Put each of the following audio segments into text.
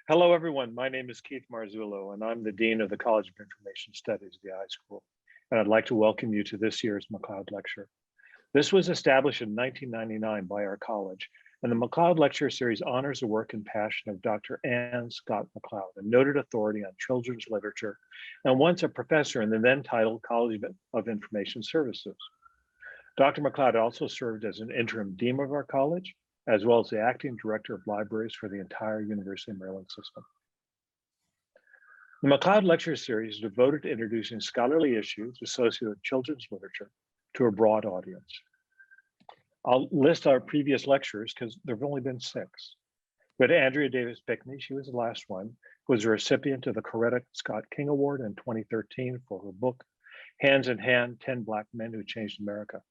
Hello, everyone. My name is Keith Marzullo, and I'm the Dean of the College of Information Studies at the iSchool. And I'd like to welcome you to this year's McLeod Lecture. This was established in 1999 by our college, and the McLeod Lecture Series honors the work and passion of Dr. Ann Scott McLeod, a noted authority on children's literature, and once a professor in the then titled College of Information Services. Dr. McLeod also served as an interim dean of our college, as well as the acting director of libraries for the entire University of Maryland system. The McLeod Lecture Series is devoted to introducing scholarly issues associated with children's literature to a broad audience. I'll list our previous lectures because there have only been 6. We had Andrea Davis Pickney, she was the last one, who was a recipient of the Coretta Scott King Award in 2013 for her book, Hands in Hand, 10 Black Men Who Changed America.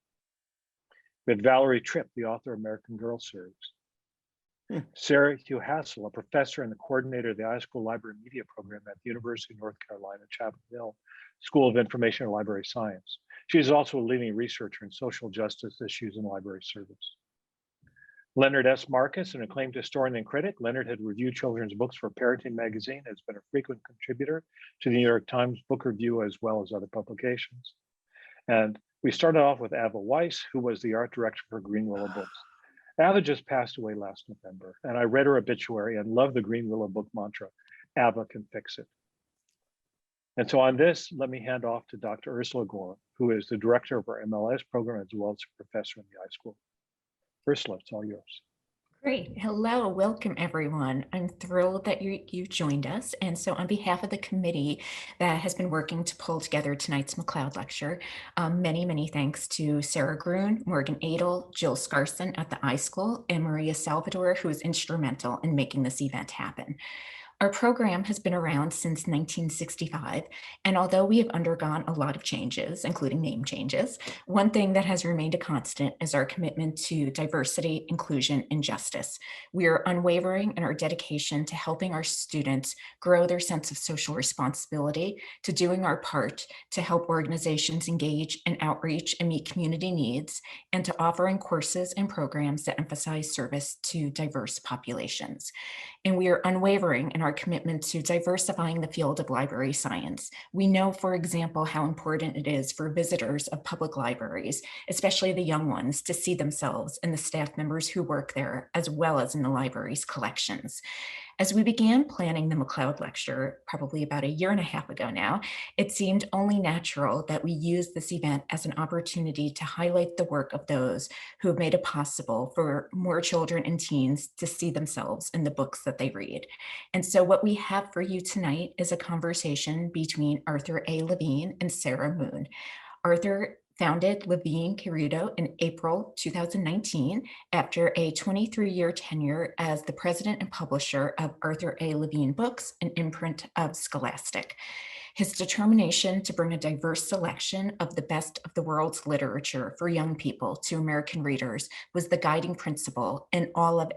We had Valerie Tripp, the author of American Girl series. Sarah Hugh Hassel, a professor and the coordinator of the iSchool Library Media Program at the University of North Carolina, Chapel Hill School of Information and Library Science. She is also a leading researcher in social justice issues and library service. Leonard S. Marcus, an acclaimed historian and critic. Leonard had reviewed children's books for Parenting Magazine, has been a frequent contributor to the New York Times Book Review, as well as other publications. And we started off with Ava Weiss, who was the art director for Green Willow Books. Ava just passed away last November, and I read her obituary and love the Green Willow book mantra, Ava can fix it. And so on this, let me hand off to Dr. Ursula Gorham, who is the director of our MLS program, as well as a professor in the iSchool. Ursula, it's all yours. Great. Hello, welcome everyone. I'm thrilled that you joined us. And so on behalf of the committee that has been working to pull together tonight's McLeod Lecture, many thanks to Sarah Grun, Morgan Adel, Jill Scarson at the iSchool, and Maria Salvador, who was instrumental in making this event happen. Our program has been around since 1965, and although we have undergone a lot of changes, including name changes, one thing that has remained a constant is our commitment to diversity, inclusion, and justice. We are unwavering in our dedication to helping our students grow their sense of social responsibility, to doing our part to help organizations engage in outreach and meet community needs, and to offering courses and programs that emphasize service to diverse populations. And we are unwavering in our commitment to diversifying the field of library science. We know, for example, how important it is for visitors of public libraries, especially the young ones, to see themselves and the staff members who work there, as well as in the library's collections. As we began planning the McLeod Lecture, probably about a year and a half ago now, it seemed only natural that we use this event as an opportunity to highlight the work of those who have made it possible for more children and teens to see themselves in the books that they read. And so what we have for you tonight is a conversation between Arthur A. Levine and Sarah Moon. Arthur founded Levine Querido in April 2019 after a 23-year tenure as the president and publisher of Arthur A. Levine Books, an imprint of Scholastic. His determination to bring a diverse selection of the best of the world's literature for young people to American readers was the guiding principle in all of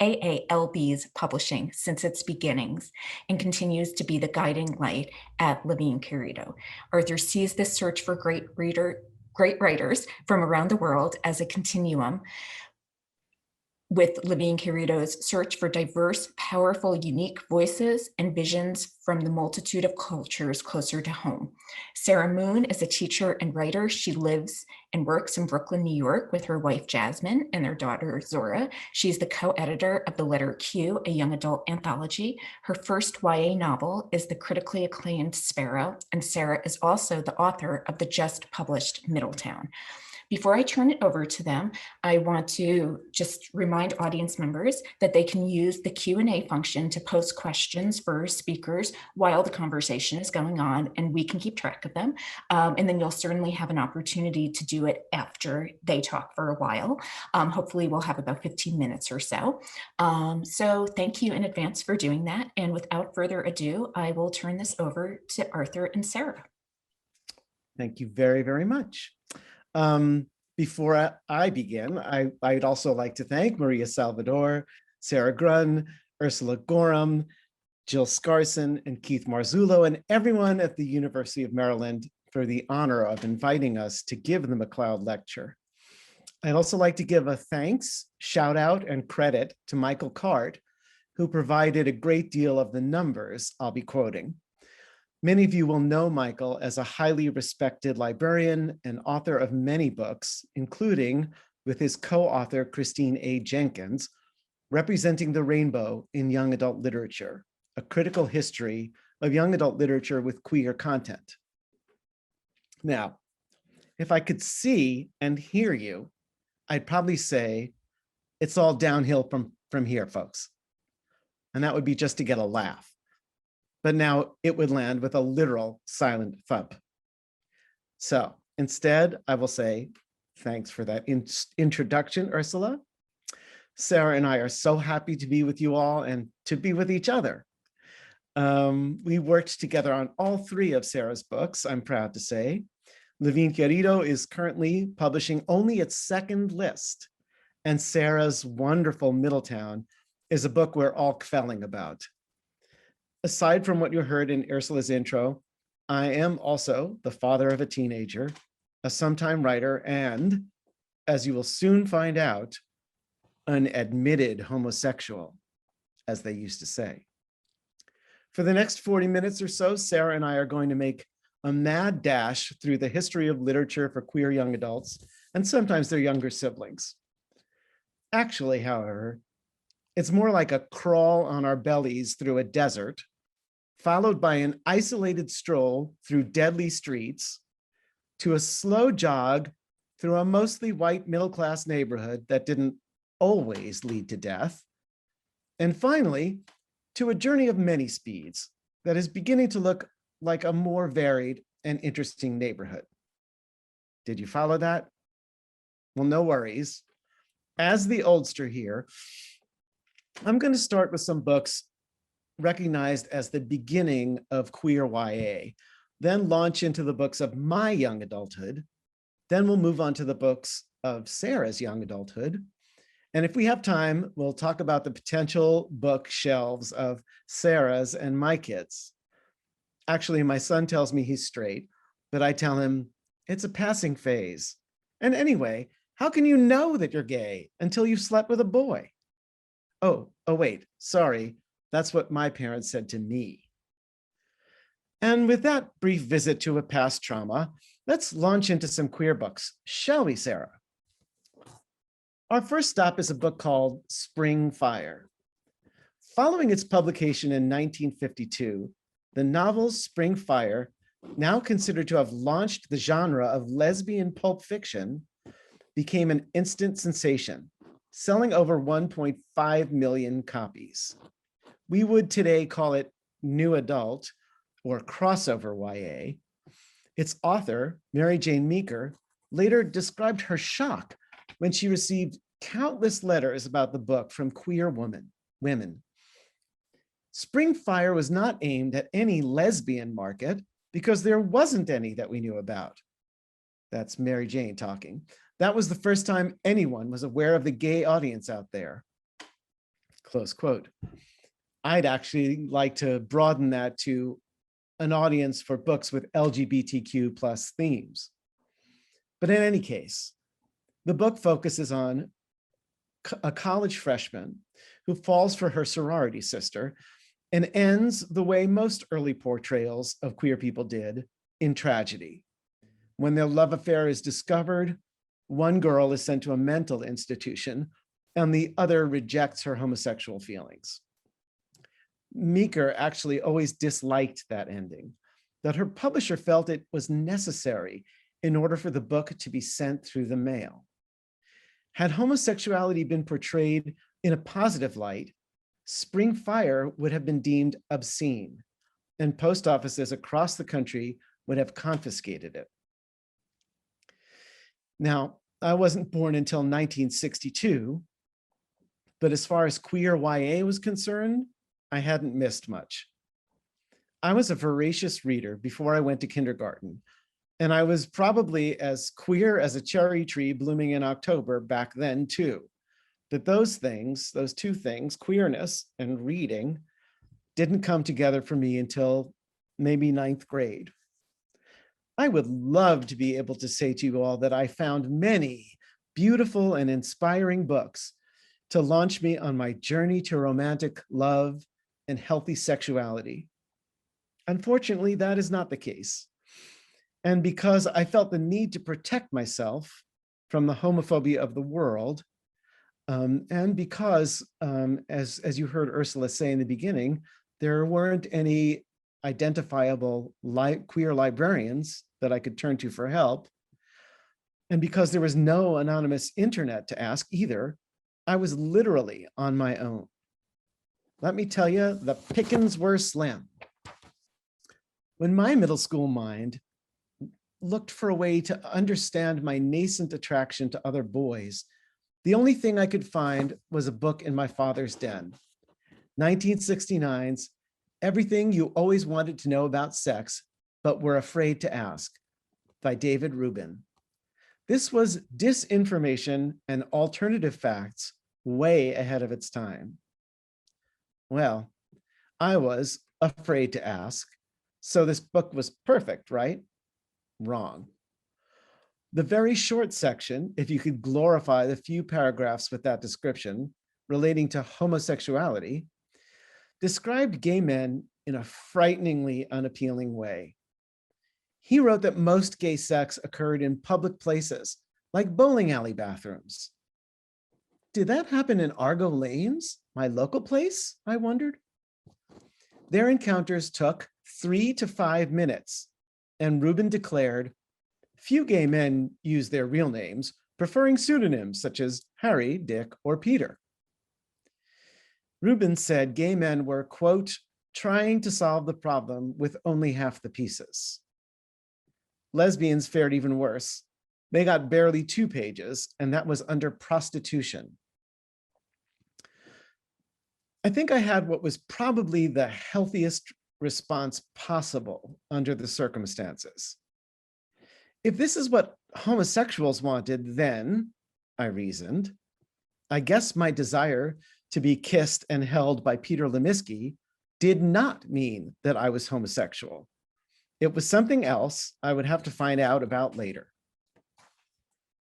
AALB's publishing since its beginnings, and continues to be the guiding light at Levine Querido. Arthur sees this search for great writers from around the world as a continuum, with Levine Querido's search for diverse, powerful, unique voices and visions from the multitude of cultures closer to home. Sarah Moon is a teacher and writer. She lives and works in Brooklyn, New York with her wife, Jasmine, and their daughter, Zora. She's the co-editor of The Letter Q, a young adult anthology. Her first YA novel is the critically acclaimed Sparrow, and Sarah is also the author of the just published Middletown. Before I turn it over to them, I want to just remind audience members that they can use the Q&A function to post questions for speakers while the conversation is going on, and we can keep track of them. And then you'll certainly have an opportunity to do it after they talk for a while. Hopefully we'll have about 15 minutes or so. So thank you in advance for doing that. And without further ado, I will turn this over to Arthur and Sarah. Thank you very much. Before I begin, I'd also like to thank Maria Salvador, Sarah Grun, Ursula Gorham, Jill Scarson, and Keith Marzullo, and everyone at the University of Maryland for the honor of inviting us to give the McLeod Lecture. I'd also like to give a thanks, shout out, and credit to Michael Card, who provided a great deal of the numbers I'll be quoting. Many of you will know Michael as a highly respected librarian and author of many books, including with his co-author Christine A. Jenkins, Representing the Rainbow in Young Adult Literature, a critical history of young adult literature with queer content. Now, if I could see and hear you, I'd probably say it's all downhill from here, folks. And that would be just to get a laugh. But now it would land with a literal silent thump. So instead, I will say, thanks for that introduction, Ursula. Sarah and I are so happy to be with you all and to be with each other. We worked together on all three of Sarah's books, I'm proud to say. Levine Querido is currently publishing only its second list, and Sarah's wonderful Middletown is a book we're all kvelling about. Aside from what you heard in Ursula's intro, I am also the father of a teenager, a sometime writer, and, as you will soon find out, an admitted homosexual, as they used to say. For the next 40 minutes or so, Sarah and I are going to make a mad dash through the history of literature for queer young adults, and sometimes their younger siblings. Actually, however, it's more like a crawl on our bellies through a desert, followed by an isolated stroll through deadly streets, to a slow jog through a mostly white middle-class neighborhood that didn't always lead to death, and finally, to a journey of many speeds that is beginning to look like a more varied and interesting neighborhood. Did you follow that? Well, no worries. As the oldster here, I'm going to start with some books recognized as the beginning of queer YA, then launch into the books of my young adulthood. Then we'll move on to the books of Sarah's young adulthood. And if we have time, we'll talk about the potential bookshelves of Sarah's and my kids. Actually, my son tells me he's straight, but I tell him it's a passing phase. And anyway, how can you know that you're gay until you've slept with a boy? Oh, wait, sorry. That's what my parents said to me. And with that brief visit to a past trauma, let's launch into some queer books, shall we, Sarah? Our first stop is a book called Spring Fire. Following its publication in 1952, the novel Spring Fire, now considered to have launched the genre of lesbian pulp fiction, became an instant sensation, selling over 1.5 million copies. We would today call it new adult or crossover YA. Its author, Mary Jane Meeker, later described her shock when she received countless letters about the book from queer women. Spring Fire was not aimed at any lesbian market because there wasn't any that we knew about. That's Mary Jane talking. That was the first time anyone was aware of the gay audience out there. Close quote. I'd actually like to broaden that to an audience for books with LGBTQ plus themes. But in any case, the book focuses on a college freshman who falls for her sorority sister and ends the way most early portrayals of queer people did, in tragedy. When their love affair is discovered, one girl is sent to a mental institution and the other rejects her homosexual feelings. Meeker actually always disliked that ending, that her publisher felt it was necessary in order for the book to be sent through the mail. Had homosexuality been portrayed in a positive light, Spring Fire would have been deemed obscene, and post offices across the country would have confiscated it. Now, I wasn't born until 1962, but as far as queer YA was concerned, I hadn't missed much. I was a voracious reader before I went to kindergarten, and I was probably as queer as a cherry tree blooming in October back then too. But those two things, queerness and reading, didn't come together for me until maybe 9th grade. I would love to be able to say to you all that I found many beautiful and inspiring books to launch me on my journey to romantic love and healthy sexuality. Unfortunately, that is not the case. And because I felt the need to protect myself from the homophobia of the world, and because, as you heard Ursula say in the beginning, there weren't any identifiable queer librarians that I could turn to for help, and because there was no anonymous internet to ask either, I was literally on my own. Let me tell you, the pickings were slim. When my middle school mind looked for a way to understand my nascent attraction to other boys, the only thing I could find was a book in my father's den, 1969's Everything You Always Wanted to Know About Sex, but Were Afraid to Ask, by David Rubin. This was disinformation and alternative facts way ahead of its time. Well, I was afraid to ask, so this book was perfect, right? Wrong. The very short section, if you could glorify the few paragraphs with that description relating to homosexuality, described gay men in a frighteningly unappealing way. He wrote that most gay sex occurred in public places, like bowling alley bathrooms. Did that happen in Argo Lanes, my local place? I wondered. Their encounters took 3 to 5 minutes, and Rubin declared, few gay men use their real names, preferring pseudonyms such as Harry, Dick, or Peter. Rubin said gay men were, quote, trying to solve the problem with only half the pieces. Lesbians fared even worse. They got barely 2 pages, and that was under prostitution. I think I had what was probably the healthiest response possible under the circumstances. If this is what homosexuals wanted then, I reasoned, I guess my desire to be kissed and held by Peter Lemisky did not mean that I was homosexual. It was something else I would have to find out about later.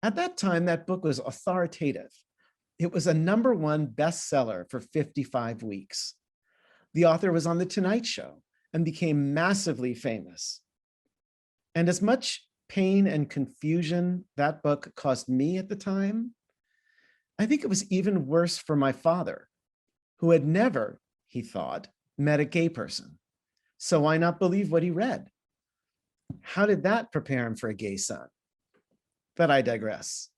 At that time, that book was authoritative. It was a #1 bestseller for 55 weeks. The author was on The Tonight Show and became massively famous. And as much pain and confusion that book caused me at the time, I think it was even worse for my father, who had never, he thought, met a gay person. So why not believe what he read? How did that prepare him for a gay son? But I digress.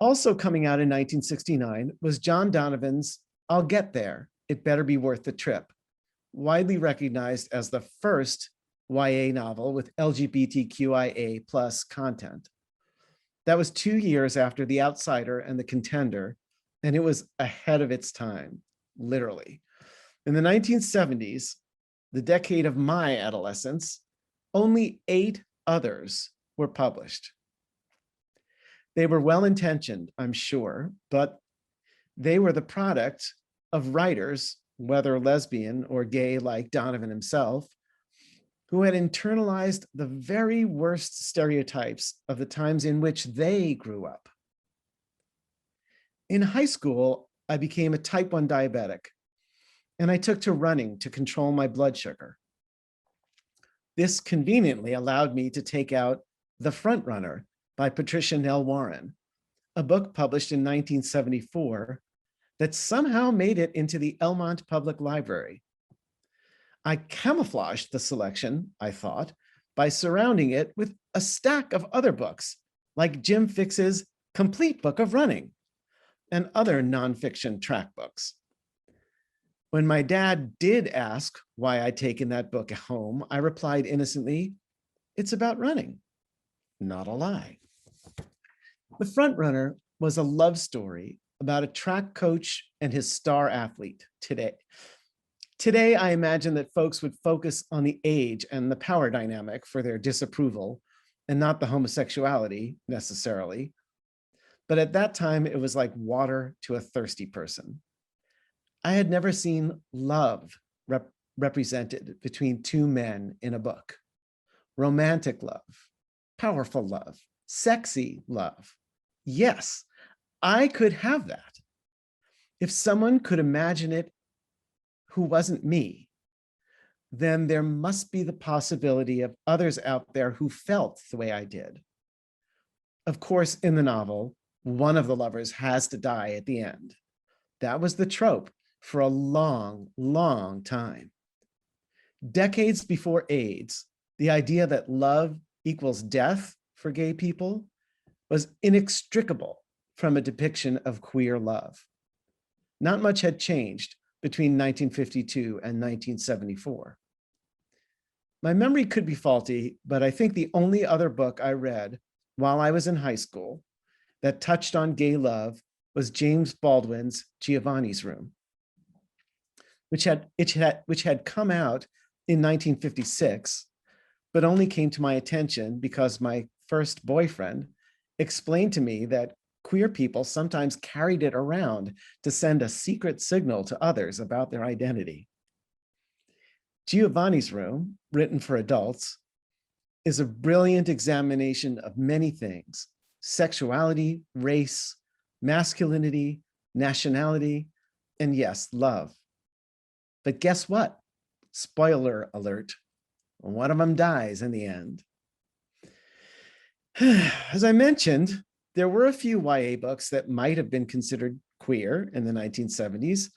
Also coming out in 1969 was John Donovan's I'll Get There, It Better Be Worth the Trip, widely recognized as the first YA novel with LGBTQIA+ content. That was 2 years after The Outsider and The Contender, and it was ahead of its time, literally. In the 1970s, the decade of my adolescence, only 8 others were published. They were well-intentioned, I'm sure, but they were the product of writers, whether lesbian or gay like Donovan himself, who had internalized the very worst stereotypes of the times in which they grew up. In high school, I became a type 1 diabetic, and I took to running to control my blood sugar. This conveniently allowed me to take out The Front Runner by Patricia Nell Warren, a book published in 1974 that somehow made it into the Elmont Public Library. I camouflaged the selection, I thought, by surrounding it with a stack of other books, like Jim Fixx's Complete Book of Running and other nonfiction track books. When my dad did ask why I'd taken that book home, I replied innocently, it's about running. Not a lie. The Front Runner was a love story about a track coach and his star athlete today. Today, I imagine that folks would focus on the age and the power dynamic for their disapproval and not the homosexuality necessarily. But at that time, it was like water to a thirsty person. I had never seen love represented between 2 men in a book. Romantic love, powerful love, sexy love. Yes, I could have that. If someone could imagine it who wasn't me, then there must be the possibility of others out there who felt the way I did. Of course, in the novel, one of the lovers has to die at the end. That was the trope for a long, long time. Decades before AIDS, the idea that love equals death for gay people was inextricable from a depiction of queer love. Not much had changed between 1952 and 1974. My memory could be faulty, but I think the only other book I read while I was in high school that touched on gay love was James Baldwin's Giovanni's Room, which had come out in 1956, but only came to my attention because my first boyfriend explained to me that queer people sometimes carried it around to send a secret signal to others about their identity. Giovanni's Room, written for adults, is a brilliant examination of many things: sexuality, race, masculinity, nationality, and yes, love. But guess what? Spoiler alert, one of them dies in the end. As I mentioned, there were a few YA books that might have been considered queer in the 1970s.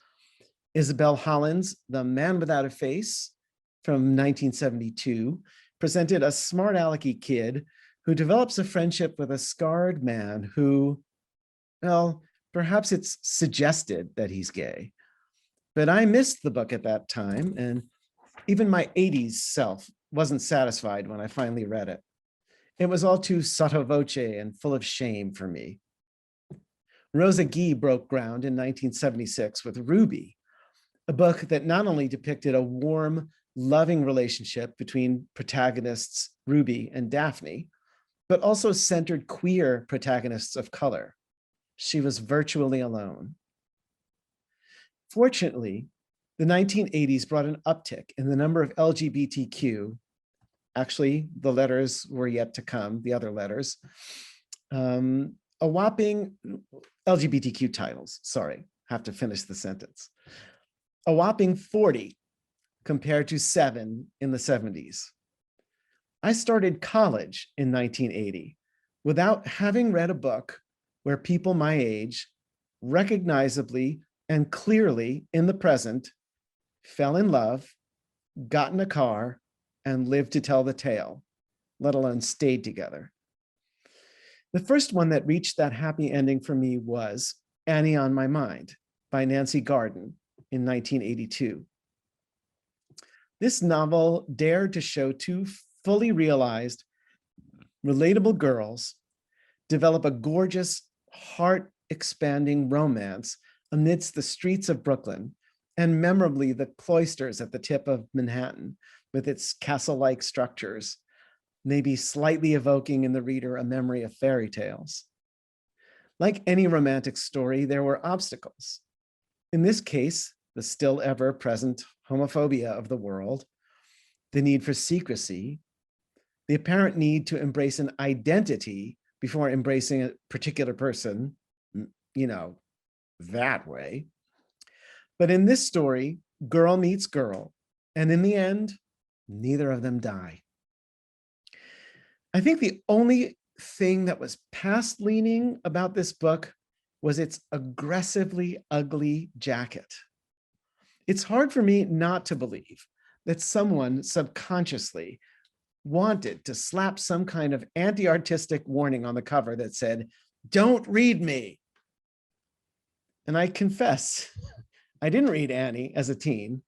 Isabel Holland's The Man Without a Face from 1972 presented a smart alecky kid who develops a friendship with a scarred man who, well, perhaps it's suggested that he's gay. But I missed the book at that time, and even my 80s self wasn't satisfied when I finally read it. It was all too sotto voce and full of shame for me. Rosa Guy broke ground in 1976 with Ruby, a book that not only depicted a warm, loving relationship between protagonists Ruby and Daphne, but also centered queer protagonists of color. She was virtually alone. Fortunately, the 1980s brought an uptick in the number of LGBTQ, actually, the letters were yet to come, the other letters, a whopping LGBTQ titles, sorry, have to finish the sentence. A whopping 40 compared to 7 in the 70s. I started college in 1980 without having read a book where people my age recognizably and clearly in the present fell in love, got in a car, and lived to tell the tale, let alone stayed together. The first one that reached that happy ending for me was Annie on My Mind by Nancy Garden in 1982. This novel dared to show two fully realized, relatable girls develop a gorgeous, heart-expanding romance amidst the streets of Brooklyn, and memorably the cloisters at the tip of Manhattan with its castle-like structures, maybe slightly evoking in the reader a memory of fairy tales. Like any romantic story, there were obstacles. In this case, the still ever present homophobia of the world, the need for secrecy, the apparent need to embrace an identity before embracing a particular person, you know, that way. But in this story, girl meets girl, and in the end, neither of them die. I think the only thing that was past leaning about this book was its aggressively ugly jacket. It's hard for me not to believe that someone subconsciously wanted to slap some kind of anti-artistic warning on the cover that said, "Don't read me." And I confess, I didn't read Annie as a teen.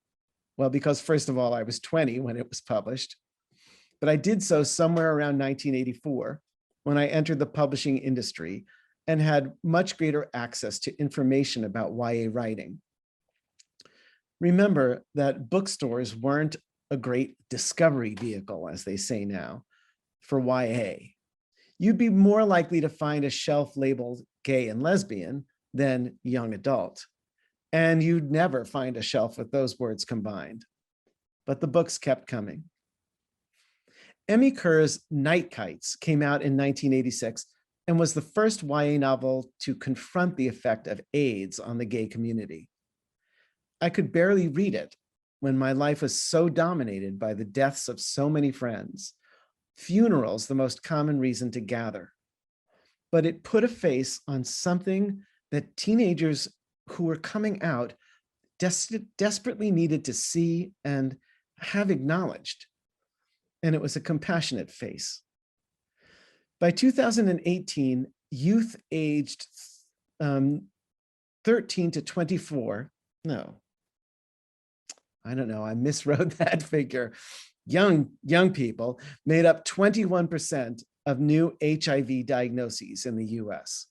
Well, because first of all, I was 20 when it was published, but I did so somewhere around 1984 when I entered the publishing industry and had much greater access to information about YA writing. Remember that bookstores weren't a great discovery vehicle, as they say now, for YA. You'd be more likely to find a shelf labeled gay and lesbian than young adult. And you'd never find a shelf with those words combined. But the books kept coming. Emmy Kerr's Night Kites came out in 1986 and was the first YA novel to confront the effect of AIDS on the gay community. I could barely read it when my life was so dominated by the deaths of so many friends, funerals the most common reason to gather. But it put a face on something that teenagers who were coming out desperately needed to see and have acknowledged. And it was a compassionate face. By 2018, youth aged 13 to 24, no, I don't know, I miswrote that figure. Young people made up 21% of new HIV diagnoses in the US.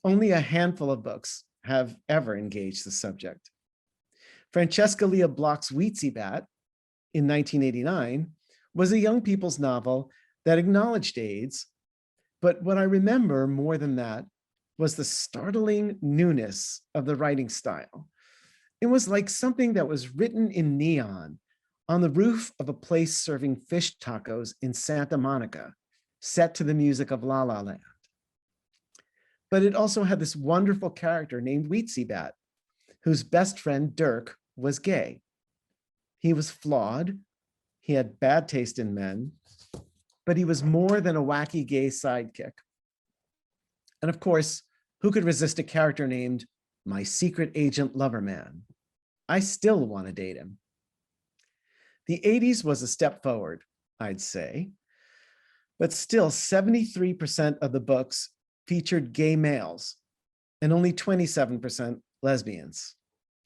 Only a handful of books have ever engaged the subject. Francesca Lia Bloch's Weetzie Bat in 1989 was a young people's novel that acknowledged AIDS, but what I remember more than that was the startling newness of the writing style. It was like something that was written in neon on the roof of a place serving fish tacos in Santa Monica, set to the music of La La Land. But it also had this wonderful character named Weetzie Bat, whose best friend Dirk was gay. He was flawed, he had bad taste in men, but he was more than a wacky gay sidekick. And of course, who could resist a character named My Secret Agent Loverman? I still want to date him. The 80s was a step forward, I'd say, but still 73% of the books featured gay males and only 27% lesbians.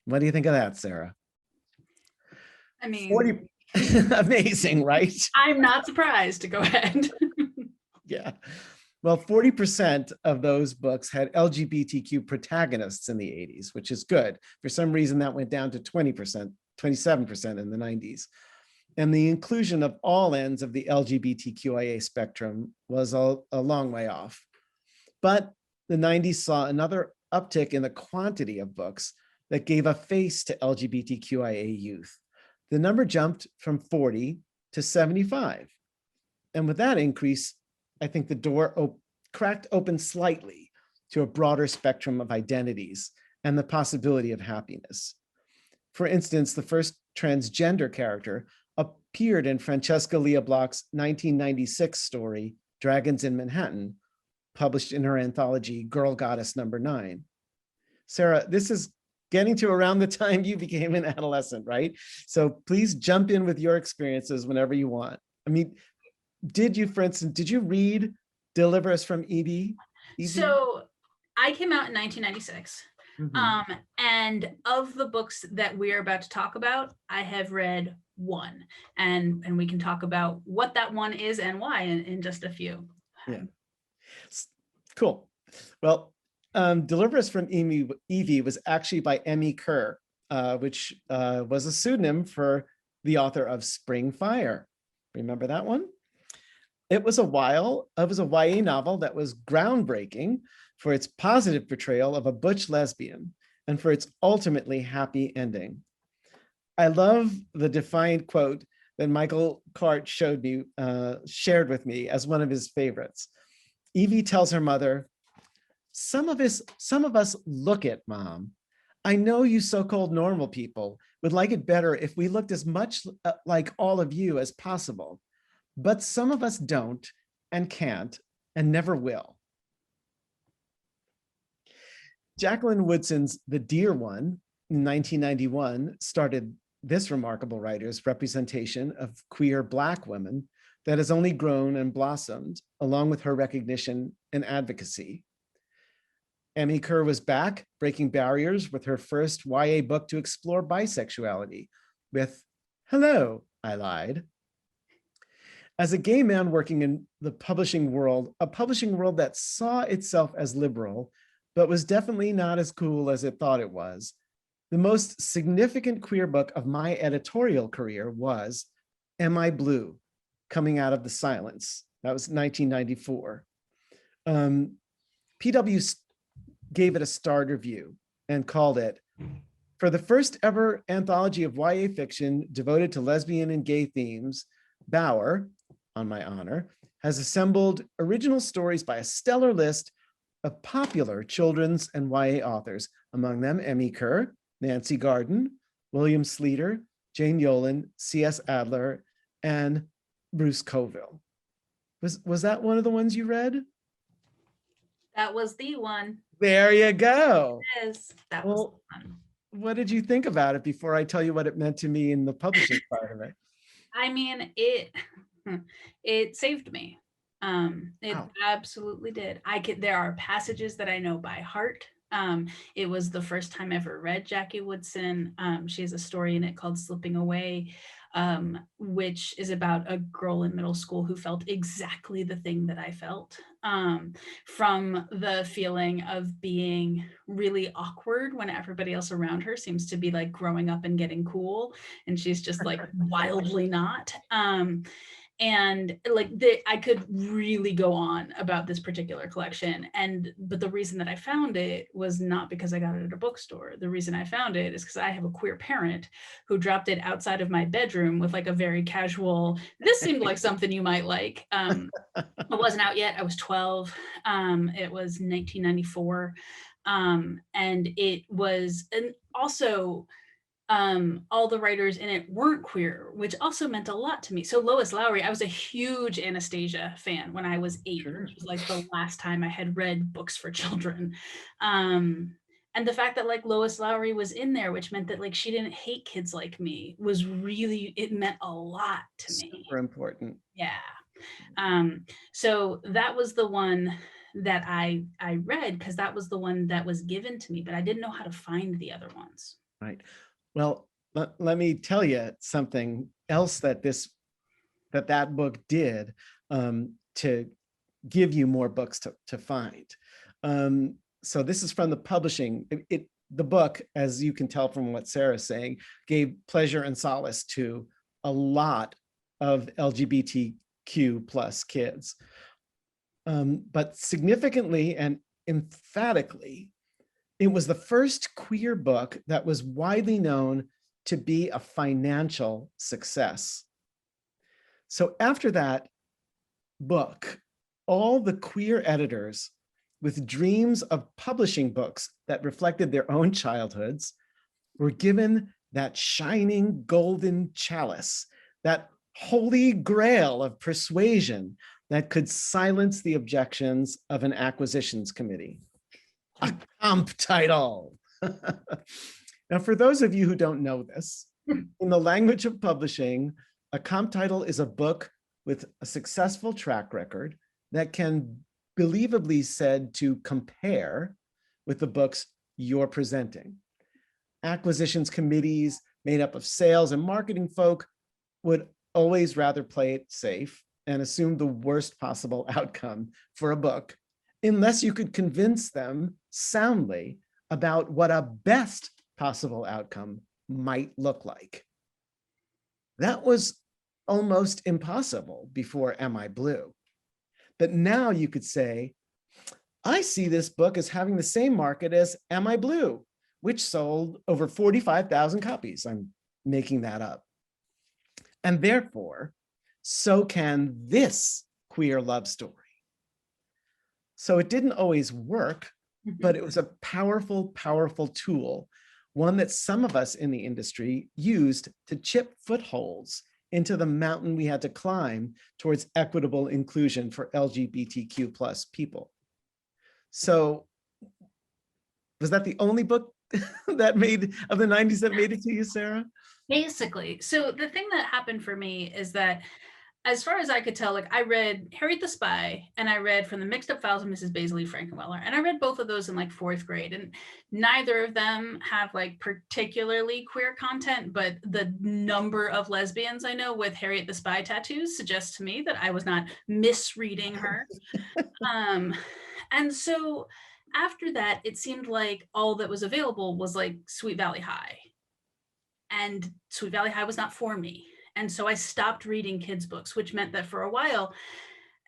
What do you think of that, Sarah? I mean, 40, amazing, right? I'm not surprised. To go ahead. Yeah. Well, 40% of those books had LGBTQ protagonists in the 80s, which is good. For some reason, that went down to 20%, 27% in the 90s. And the inclusion of all ends of the LGBTQIA spectrum was a long way off. But the 90s saw another uptick in the quantity of books that gave a face to LGBTQIA youth. The number jumped from 40 to 75. And with that increase, I think the door cracked open slightly to a broader spectrum of identities and the possibility of happiness. For instance, the first transgender character appeared in Francesca Lia Bloch's 1996 story, Dragons in Manhattan, published in her anthology, Girl Goddess No. 9. Sarah, this is getting to around the time you became an adolescent, right? So please jump in with your experiences whenever you want. I mean, for instance, did you read Deliver Us from Evie? So I came out in 1996. Mhm. And of the books that we're about to talk about, I have read one, and we can talk about what that one is and why in just a few. Yeah. Cool. Well, Deliver Us from Evie was actually by Emmy Kerr, which was a pseudonym for the author of Spring Fire. Remember that one? It was a YA novel that was groundbreaking for its positive portrayal of a butch lesbian and for its ultimately happy ending. I love the defiant quote that Michael Cart shared with me as one of his favorites. Evie tells her mother, some of us look it, Mom. I know you so-called normal people would like it better if we looked as much like all of you as possible, but some of us don't and can't and never will. Jacqueline Woodson's The Dear One in 1991 started this remarkable writer's representation of queer Black women that has only grown and blossomed along with her recognition and advocacy. Emmy Kerr was back, breaking barriers with her first YA book to explore bisexuality with Hello, I Lied. As a gay man working in the publishing world, a publishing world that saw itself as liberal, but was definitely not as cool as it thought it was, the most significant queer book of my editorial career was Am I Blue? Coming Out of the Silence. That was 1994. PW gave it a starred review and called it, for the first ever anthology of YA fiction devoted to lesbian and gay themes, Bauer, on my honor, has assembled original stories by a stellar list of popular children's and YA authors, among them Emmy Kerr, Nancy Garden, William Sleater, Jane Yolen, C.S. Adler, and Bruce Coville. Was that one of the ones you read? That was the one. There you go. Yes, that was Well, the one. what did you think about it before I tell you what it meant to me in the publishing part of it? I mean, it saved me. It Wow. absolutely did. There are passages that I know by heart. It was the first time I ever read Jackie Woodson. She has a story in it called Slipping Away, which is about a girl in middle school who felt exactly the thing that I felt, from the feeling of being really awkward when everybody else around her seems to be like growing up and getting cool, and she's just like wildly not. And like I could really go on about this particular collection, but the reason that I found it was not because I got it at a bookstore. The reason I found it is because I have a queer parent who dropped it outside of my bedroom with like a very casual, this seemed like something you might like. It wasn't out yet. I was 12. It was 1994. And it was, and also all the writers in it weren't queer, which also meant a lot to me. So Lois Lowry, I was a huge Anastasia fan when I was 8, Sure. which was like the last time I had read books for children. And the fact that like Lois Lowry was in there, which meant that like she didn't hate kids like me, was really, it meant a lot to me. Super important. Yeah. So that was the one that I read because that was the one that was given to me, but I didn't know how to find the other ones. Right. Well, let me tell you something else that that book did to give you more books to find. So this is from the publishing. The book, as you can tell from what Sarah's saying, gave pleasure and solace to a lot of LGBTQ plus kids. But significantly and emphatically, it was the first queer book that was widely known to be a financial success. So after that book, all the queer editors with dreams of publishing books that reflected their own childhoods were given that shining golden chalice, that holy grail of persuasion that could silence the objections of an acquisitions committee. A comp title. Now, for those of you who don't know this, in the language of publishing, a comp title is a book with a successful track record that can believably said to compare with the books you're presenting. Acquisitions committees made up of sales and marketing folk would always rather play it safe and assume the worst possible outcome for a book, unless you could convince them soundly about what a best possible outcome might look like. That was almost impossible before Am I Blue? But now you could say, I see this book as having the same market as Am I Blue, which sold over 45,000 copies. I'm making that up. And therefore, so can this queer love story. So it didn't always work, but it was a powerful, powerful tool, one that some of us in the industry used to chip footholds into the mountain we had to climb towards equitable inclusion for LGBTQ plus people. So was that the only book that made of the 90s that made it to you, Sarah? Basically. So the thing that happened for me is that, as far as I could tell, like I read Harriet the Spy and I read From the Mixed Up Files of Mrs. Baisley Frankenweller, and I read both of those in like 4th grade, and neither of them have like particularly queer content, but the number of lesbians I know with Harriet the Spy tattoos suggests to me that I was not misreading her. And so after that, it seemed like all that was available was like Sweet Valley High, and Sweet Valley High was not for me. And so I stopped reading kids' books, which meant that for a while,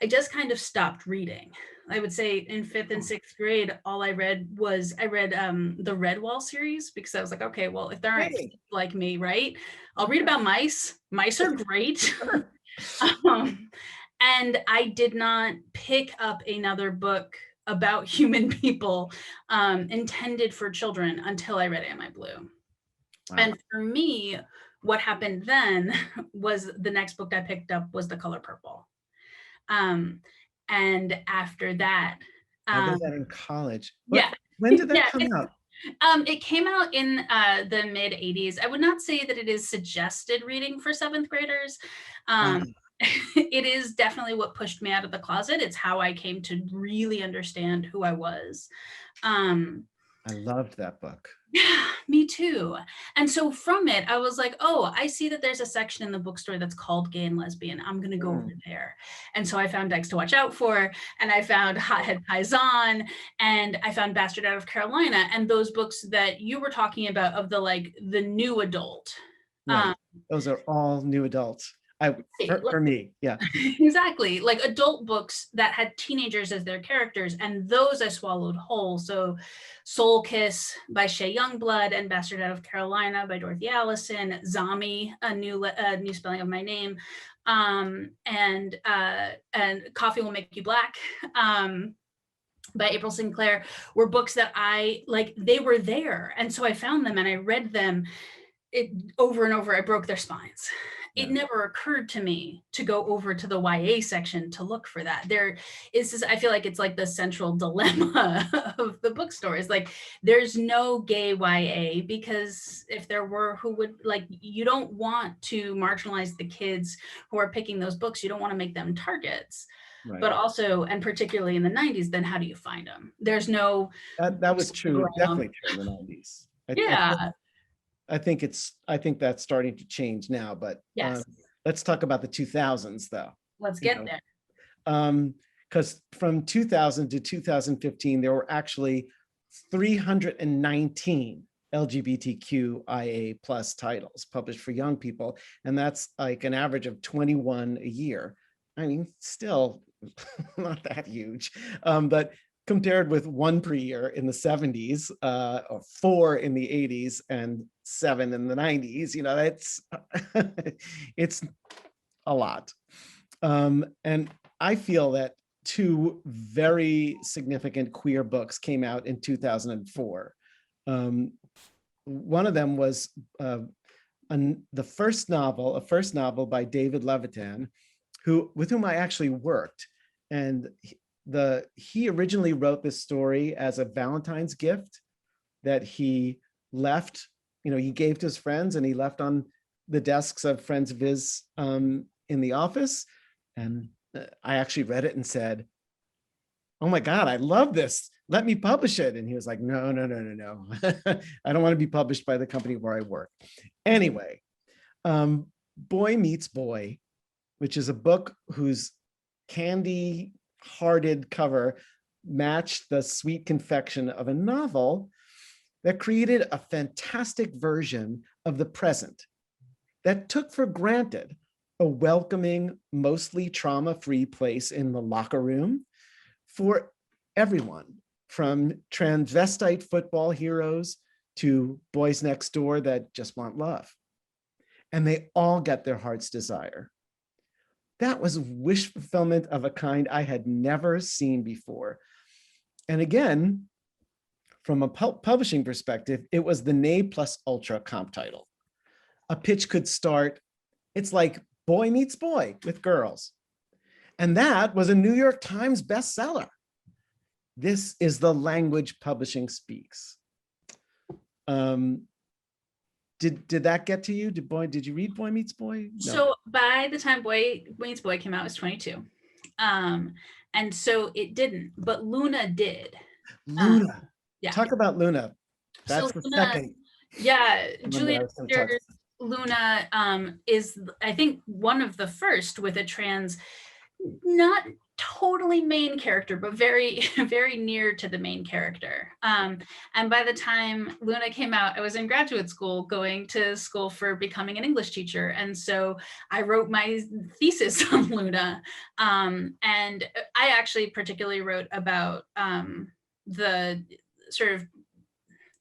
I just kind of stopped reading. I would say in 5th and 6th grade, all I read was, the Redwall series, because I was like, okay, well, if there aren't kids like me, right? I'll read about mice. Mice are great. And I did not pick up another book about human people intended for children until I read Am I Blue? Wow. And for me, what happened then was the next book I picked up was The Color Purple. And after that, I read that in college. yeah. When did that Yeah, come out? it came out in the mid 80s. I would not say that it is suggested reading for 7th graders. It is definitely what pushed me out of the closet. It's how I came to really understand who I was. I loved that book. Yeah, me too. And so from it, I was like, oh, I see that there's a section in the bookstore that's called Gay and Lesbian. I'm going to go over there. And so I found Dykes to Watch Out For, and I found Hothead Paisan, and I found Bastard Out of Carolina, and those books that you were talking about of the new adult. Right. Those are all new adults. For me, yeah. Exactly, like adult books that had teenagers as their characters, and those I swallowed whole. So Soul Kiss by Shea Youngblood and Bastard Out of Carolina by Dorothy Allison, Zami, a new spelling of my name, and Coffee Will Make You Black by April Sinclair were books that I like. They were there, and so I found them and I read them over and over. I broke their spines. It never occurred to me to go over to the YA section to look for that. There is this, I feel like it's like the central dilemma of the bookstore is like, there's no gay YA, because if there were, who would, like, you don't want to marginalize the kids who are picking those books. You don't want to make them targets. Right. But also, and particularly in the 90s, then how do you find them? There's no. That was true, definitely true in the 90s. I think that's starting to change now, but yes. Let's talk about the 2000s though. Let's get there. Because from 2000 to 2015, there were actually 319 LGBTQIA plus titles published for young people. And that's like an average of 21 a year. I mean, still not that huge, but compared with 1 per year in the 70s, or 4 in the 80s, and 7 in the 90s, you know, it's a lot. And I feel that 2 very significant queer books came out in 2004. One of them was a first novel by David Levitan, with whom I actually worked. And he originally wrote this story as a Valentine's gift that he left, he gave to his friends, and he left on the desks of friends of his in the office. And I actually read it and said, oh my God, I love this. Let me publish it. And he was like, no. I don't want to be published by the company where I work. Anyway, Boy Meets Boy, which is a book whose candy-hearted cover matched the sweet confection of a novel that created a fantastic version of the present that took for granted a welcoming, mostly trauma-free place in the locker room for everyone, from transvestite football heroes to boys next door that just want love. And they all get their heart's desire. That was wish fulfillment of a kind I had never seen before. And again, from a publishing perspective, it was the Ne plus ultra comp title. A pitch could start, it's like Boy Meets Boy with girls. And that was a New York Times bestseller. This is the language publishing speaks. Did that get to you? Did you read Boy Meets Boy? No. So by the time Boy Meets Boy came out, I was 22. And so it didn't, but Luna did. Luna. Yeah. Talk about Luna. That's so the Luna, second. Yeah, Julia Luna is, I think, one of the first with a trans, not totally main character, but very, very near to the main character. And by the time Luna came out, I was in graduate school, going to school for becoming an English teacher. And so I wrote my thesis on Luna. And I actually particularly wrote about the sort of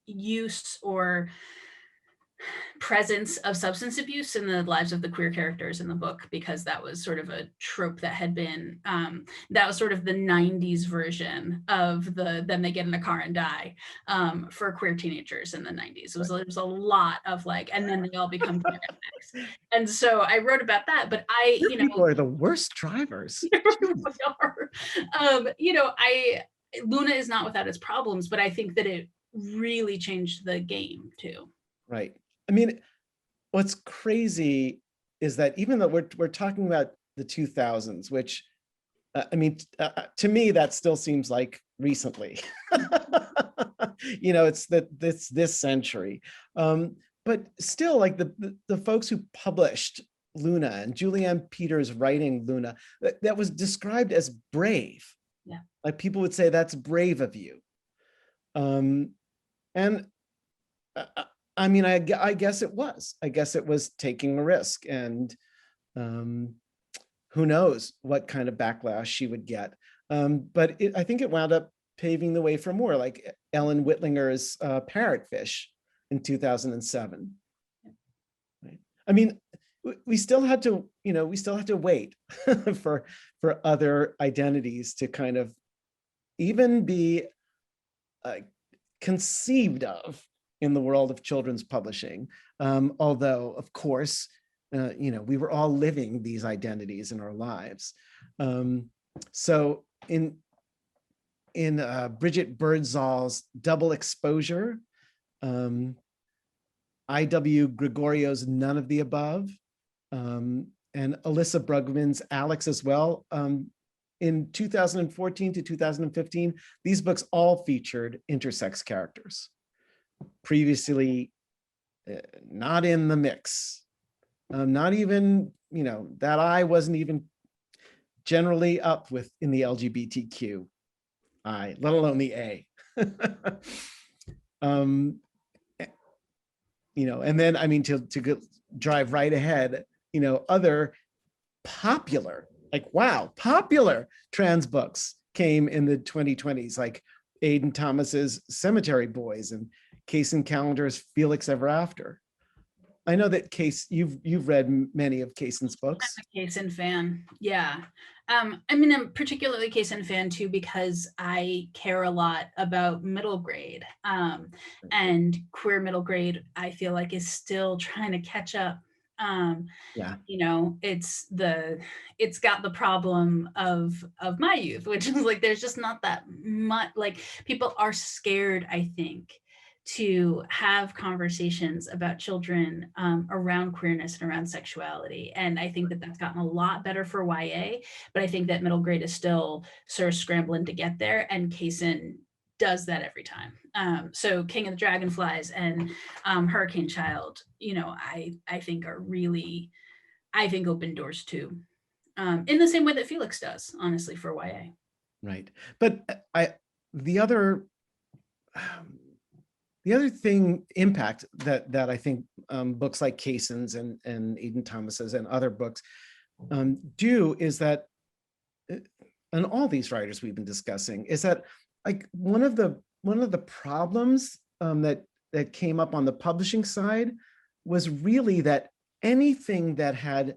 use or presence of substance abuse in the lives of the queer characters in the book, because that was sort of a trope that had been, that was sort of the 90s version of then they get in a car and die, for queer teenagers in the 90s. There was a lot of like, and then they all become drug addicts. And so I wrote about that, but You people are the worst drivers. Luna is not without its problems, but I think that it really changed the game too. Right. I mean, what's crazy is that even though we're talking about the 2000s, which to me, that still seems like recently. It's this century. But still, like the folks who published Luna and Julianne Peters writing Luna, that was described as brave. Yeah. Like people would say, that's brave of you. I guess it was. I guess it was taking a risk, and who knows what kind of backlash she would get. But I think it wound up paving the way for more, like Ellen Whitlinger's Parrotfish in 2007. Right. I mean, we still had to wait for other identities to kind of even be conceived of in the world of children's publishing. Although, of course, we were all living these identities in our lives. So in Bridget Birdsall's Double Exposure, I.W. Gregorio's None of the Above, and Alyssa Brugman's Alex as well. In 2014 to 2015, these books all featured intersex characters, previously not in the mix. Not even, that I wasn't even generally up with in the LGBTQI, let alone the A. And then, to drive right ahead, other popular, popular trans books came in the 2020s, like Aidan Thomas's Cemetery Boys and Kaysen Callender's Felix Ever After. I know that you've read many of Kaysen's books. I'm a Kaysen fan. Yeah. I'm particularly Kaysen fan too, because I care a lot about middle grade. And queer middle grade, I feel like, is still trying to catch up. Yeah. It's got the problem of my youth, which is like, there's just not that much, like, people are scared, I think, to have conversations about children around queerness and around sexuality. And I think that that's gotten a lot better for YA, but I think that middle grade is still sort of scrambling to get there, and Kaysen does that every time. So King of the Dragonflies and Hurricane Child, I think are really, open doors too, in the same way that Felix does, honestly, for YA. Right. But the other impact that I think books like Kaysen's and Aidan Thomas's and other books do is that, and all these writers we've been discussing, is that like one of the problems that came up on the publishing side was really that anything that had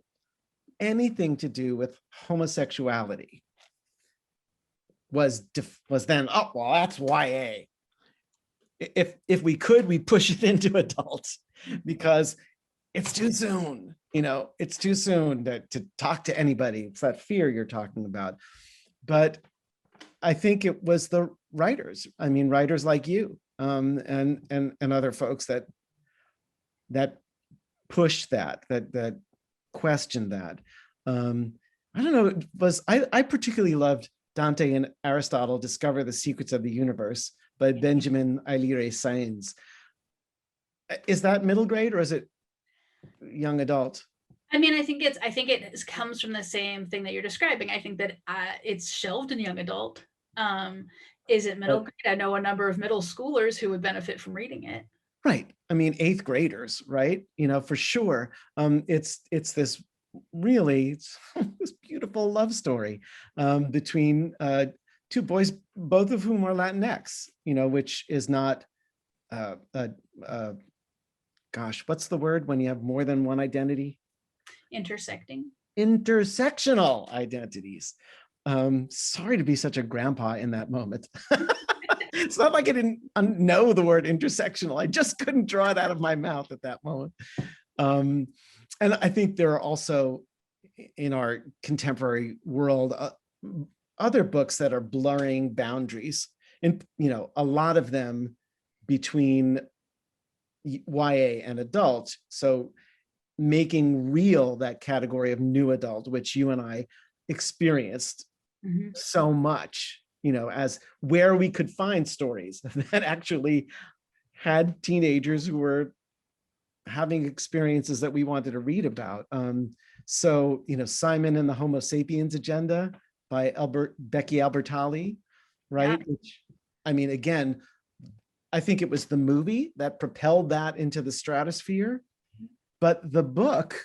anything to do with homosexuality was then, oh, well, that's YA. If we could, we'd push it into adults because it's too soon. It's too soon to talk to anybody. It's that fear you're talking about. But I think it was the writers. Writers like you and other folks that pushed that questioned that. I don't know. I particularly loved Dante and Aristotle Discover the Secrets of the Universe by Benjamin Aguirre Sainz. Is that middle grade or is it young adult? I think it comes from the same thing that you're describing. I think that it's shelved in young adult. Is it middle grade? I know a number of middle schoolers who would benefit from reading it. Right. 8th graders, right? For sure. It's this really this beautiful love story between two boys, both of whom are Latinx, which is not gosh, what's the word when you have more than one identity? Intersecting. Intersectional identities. Sorry to be such a grandpa in that moment. It's not like I didn't know the word intersectional. I just couldn't draw it out of my mouth at that moment. And I think there are also in our contemporary world other books that are blurring boundaries, and a lot of them between YA and adult. So making real that category of new adult, which you and I experienced so much, as where we could find stories that actually had teenagers who were having experiences that we wanted to read about. So, Simon and the Homo Sapiens Agenda by Becky Albertalli, right? Yeah. Which, again, I think it was the movie that propelled that into the stratosphere, but the book,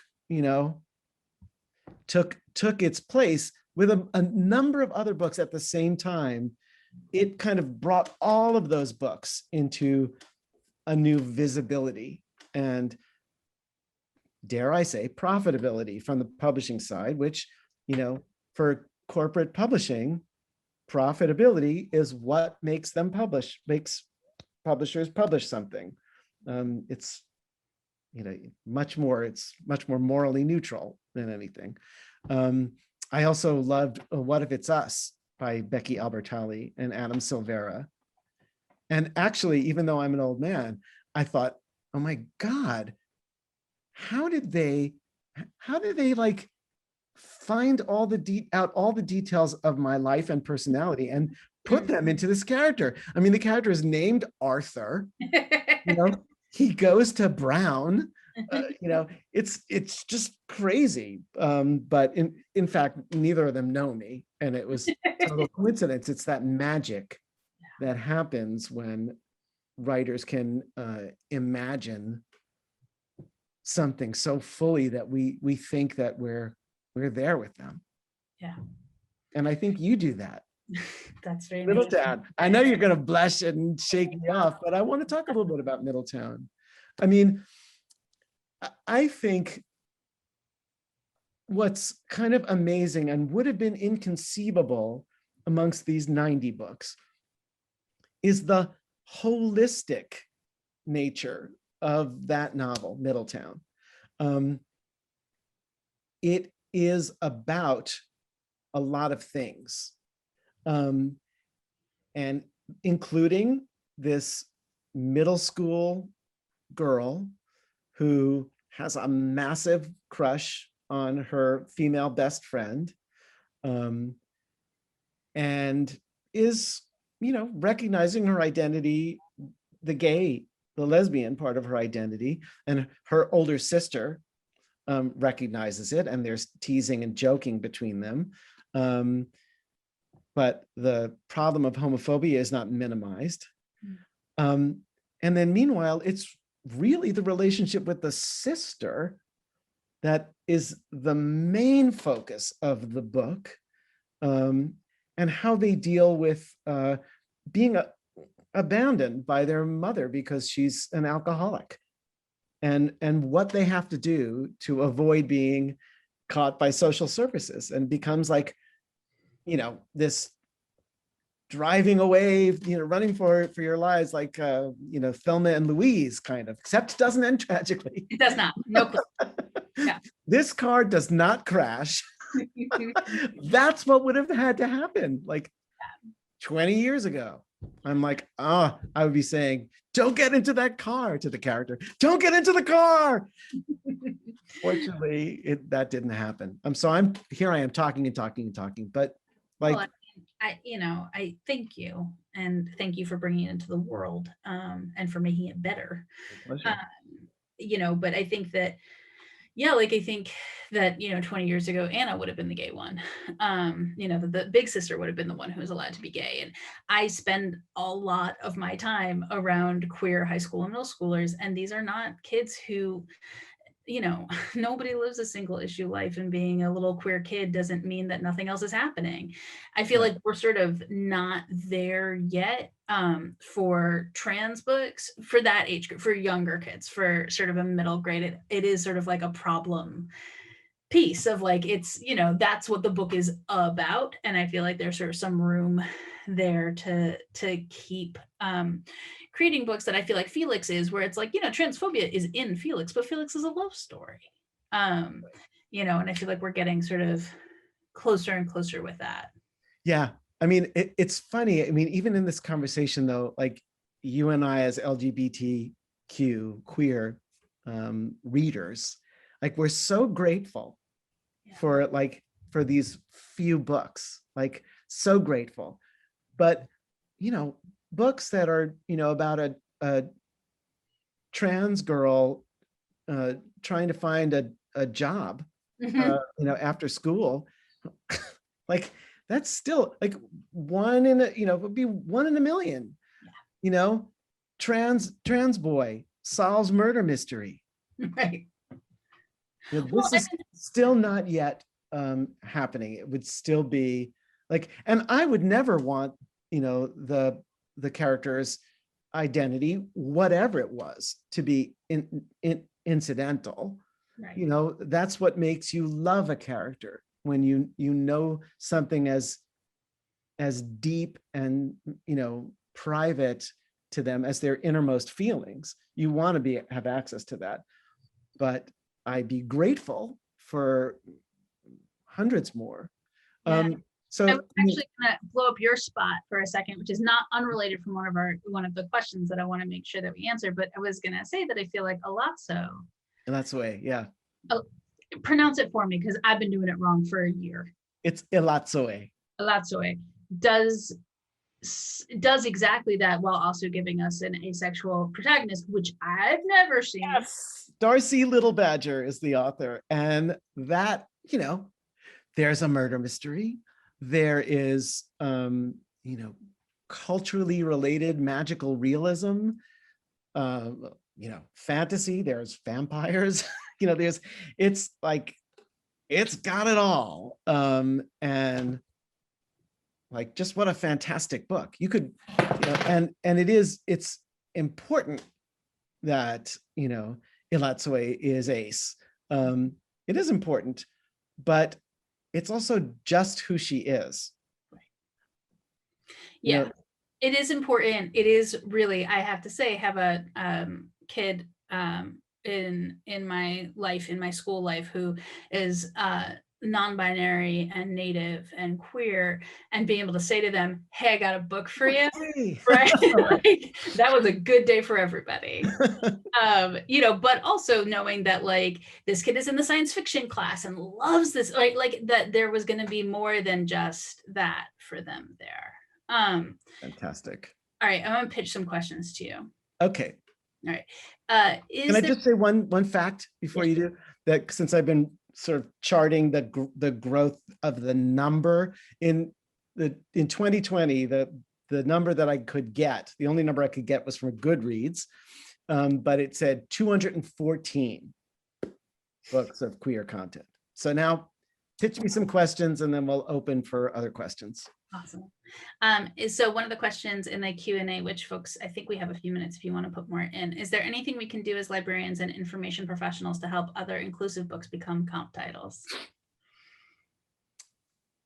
took its place with a number of other books at the same time. It kind of brought all of those books into a new visibility and, dare I say, profitability from the publishing side, which, for corporate publishing, profitability is what makes publishers publish something. It's much more morally neutral than anything. I also loved What If It's Us by Becky Albertalli and Adam Silvera. And actually, even though I'm an old man, I thought, oh my God, how did they like find all the details of my life and personality and put them into this character? The character is named Arthur. He goes to Brown. It's just crazy. But in fact, neither of them know me, and it was total coincidence. It's that magic that happens when writers can imagine something so fully that we think that we're there with them. Yeah. And I think you do that. That's very Middletown. I know you're going to blush and shake me off, but I want to talk a little bit about Middletown. I think what's kind of amazing and would have been inconceivable amongst these 90 books is the holistic nature of that novel, Middletown. It is about a lot of things, and including this middle school girl who has a massive crush on her female best friend, and is, recognizing her identity, the lesbian part of her identity, and her older sister recognizes it, and there's teasing and joking between them. But the problem of homophobia is not minimized. And then meanwhile, it's really the relationship with the sister that is the main focus of the book, and how they deal with being abandoned by their mother because she's an alcoholic, and what they have to do to avoid being caught by social services, and becomes like, this driving away, running for your lives, like, Thelma and Louise kind of, except it doesn't end tragically. It does not. No clue. Yeah. This car does not crash. That's what would have had to happen like 20 years ago. I'm like, I would be saying, don't get into that car, to the character. Don't get into the car. Fortunately, that didn't happen. I'm here. I am talking and talking and talking, but like, Well, I thank you, and thank you for bringing it into the world, and for making it better. But I think that, I think that, 20 years ago, Anna would have been the gay one. The big sister would have been the one who was allowed to be gay. And I spend a lot of my time around queer high school and middle schoolers, and these are not kids who you know, nobody lives a single issue life, and being a little queer kid doesn't mean that nothing else is happening. I feel Right. like we're sort of not there yet for trans books for that age group, for younger kids, for sort of a middle grade. It is sort of like a problem piece of like, it's, you know, that's what the book is about. And I feel like there's sort of some room there to keep creating books that I feel like Felix is, where it's like, you know, transphobia is in Felix, but Felix is a love story. Um, you know, and I feel like we're getting sort of closer and closer with that. Yeah. I mean, it's funny. I mean, even in this conversation though, like you and I as LGBTQ queer readers, like we're so grateful Yeah. for these few books, like so grateful. But, you know, books that are, you know, about a trans girl trying to find a job, Mhm. you know, after school, like that's still like one in a, you know, it would be one in a million, you know, trans boy solves murder mystery. Right. You know, Well, this is still not yet happening. It would still be like, and I would never want, you know, the character's identity, whatever it was, to be incidental. right. You know, that's what makes you love a character, when you know something as deep and, you know, private to them as their innermost feelings. You want to have access to that. But I'd be grateful for hundreds more. Yeah. So I was actually going to blow up your spot for a second, which is not unrelated from one of the questions that I want to make sure that we answer. But I was going to say that I feel like Alazzo, and that's the way, yeah. pronounce it for me because I've been doing it wrong for a year. It's Elatsoe. Alazzo does exactly that while also giving us an asexual protagonist, which I've never seen. Yes. Darcy Little Badger is the author, and that, you know, there's a murder mystery. There is, you know, culturally related magical realism, you know, fantasy. There's vampires. You know, it's like, it's got it all. And like, just what a fantastic book. You could, you know, and it's important that, you know, Elatsoe is ace. It is important, but it's also just who she is. You Yeah, know, it is important. It is really, I have to say, have a kid in my life, in my school life, who is non-binary and native and queer, and being able to say to them, hey, I got a book for you. hey. Right. Like, that was a good day for everybody. You know, but also knowing that like this kid is in the science fiction class and loves this, like that there was going to be more than just that for them there. Fantastic. All right, I'm gonna pitch some questions to you. Okay. All right. Can I just say one fact before you do that? Since I've been sort of charting the growth of the number in 2020, the number that I could get, the only number I could get was from Goodreads, but it said 214 books of queer content. So now pitch me some questions and then we'll open for other questions. Awesome. So one of the questions in the Q&A, which folks, I think we have a few minutes if you want to put more in, is there anything we can do as librarians and information professionals to help other inclusive books become comp titles?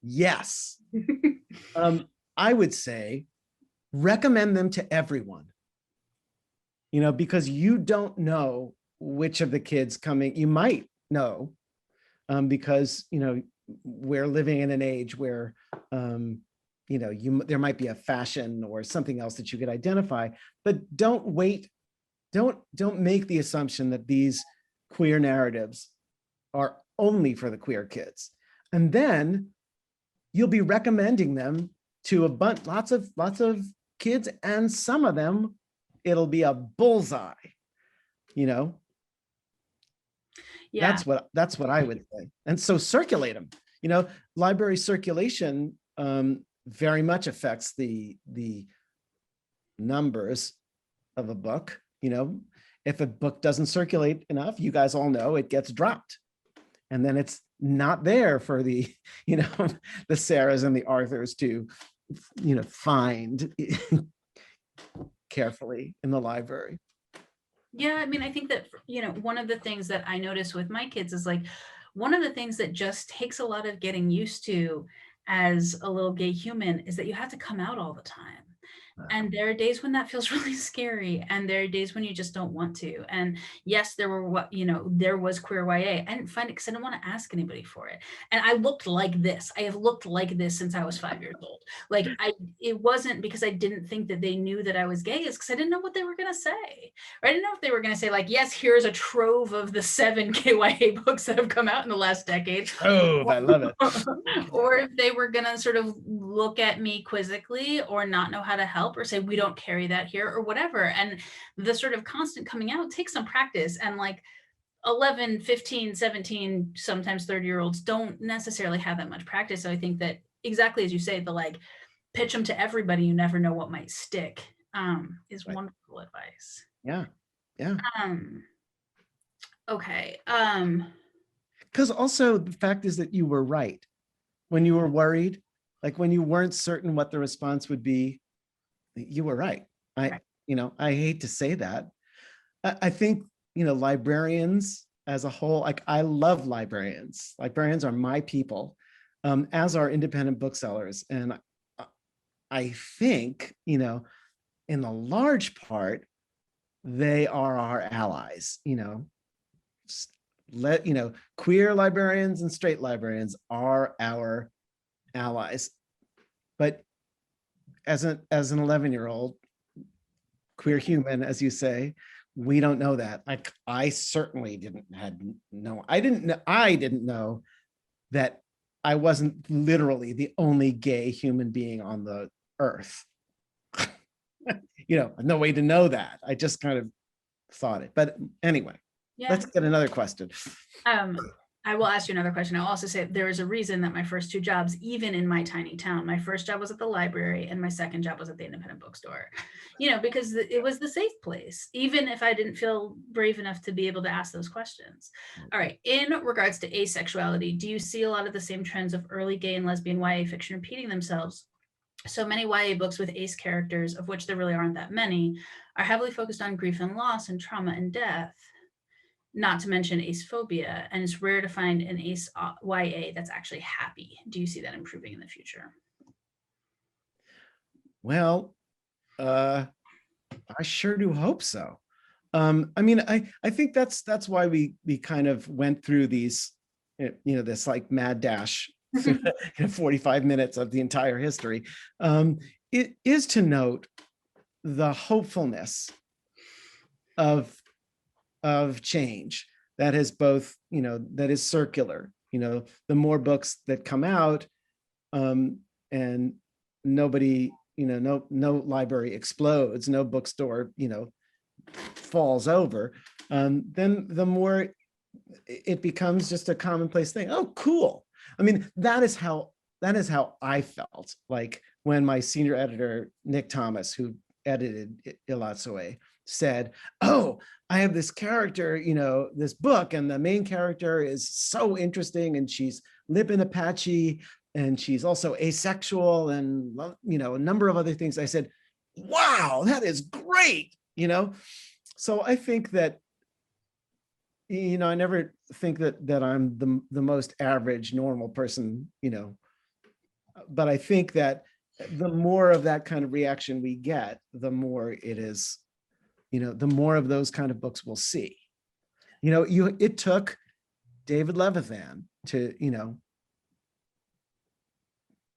Yes. I would say recommend them to everyone, you know, because you don't know which of the kids coming, you might know, because, you know, we're living in an age where, you know, there might be a fashion or something else that you could identify, but don't make the assumption that these queer narratives are only for the queer kids. And then you'll be recommending them to a bunch, lots of kids, and some of them, it'll be a bullseye, you know? Yeah. That's what I would say. And so circulate them, you know, library circulation, very much affects the numbers of a book, you know, if a book doesn't circulate enough, you guys all know it gets dropped. And then it's not there for the, you know, the Sarahs and the Arthurs to, you know, find carefully in the library. Yeah, I mean, I think that, you know, one of the things that I notice with my kids is like, one of the things that just takes a lot of getting used to as a little gay human is that you have to come out all the time. And there are days when that feels really scary. And there are days when you just don't want to. And yes, there were what, you know, there was queer YA. I didn't find it because I didn't want to ask anybody for it. And I looked like this. I have looked like this since I was 5 years old. Like it wasn't because I didn't think that they knew that I was gay, it's because I didn't know what they were going to say. Or I didn't know if they were going to say like, yes, here's a trove of the 7 KYA books that have come out in the last decade. Oh, I love it. Or if they were going to sort of look at me quizzically or not know how to help or say, we don't carry that here or whatever. And the sort of constant coming out takes some practice. And like 11, 15, 17, sometimes 30-year-olds don't necessarily have that much practice. So I think that exactly as you say, the like pitch them to everybody, you never know what might stick, is Right. wonderful advice. Yeah. Yeah. Okay. Because also the fact is that you were right. When you were worried, like when you weren't certain what the response would be, you were right. Right. You know, I hate to say that. I think, you know, librarians as a whole, like I love librarians. Librarians are my people, as are independent booksellers. And I think, you know, in a large part, they are our allies, you know. You know, queer librarians and straight librarians are our allies. But as an 11-year-old queer human, as you say, we don't know that. Like I certainly didn't know. I didn't know that I wasn't literally the only gay human being on the earth. You know, no way to know that. I just kind of thought it. But anyway, Yeah. let's get another question. I will ask you another question. I'll also say there is a reason that my first 2 jobs, even in my tiny town, my first job was at the library and my second job was at the independent bookstore, you know, because it was the safe place, even if I didn't feel brave enough to be able to ask those questions. All right. In regards to asexuality, do you see a lot of the same trends of early gay and lesbian YA fiction repeating themselves? So many YA books with ace characters, of which there really aren't that many, are heavily focused on grief and loss and trauma and death, not to mention ace phobia, and it's rare to find an ace YA that's actually happy. Do you see that improving in the future? Well, I sure do hope so. I mean, I think that's why we kind of went through these, you know, this like mad dash, 45 minutes of the entire history. It is to note the hopefulness of change that is both, you know, that is circular. You know, the more books that come out, and nobody, you know, no library explodes, no bookstore, you know, falls over, then the more it becomes just a commonplace thing. Oh, cool. I mean, that is how I felt like when my senior editor, Nick Thomas, who edited Ilatsoe, said, oh, I have this character, you know, this book, and the main character is so interesting, and she's Lip-in Apache, and she's also asexual, and, you know, a number of other things. I said, wow, that is great, you know? So I think that, you know, I never think that I'm the most average normal person, you know, but I think that the more of that kind of reaction we get, the more it is, you know, the more of those kind of books we'll see. You know, it took David Levithan to, you know,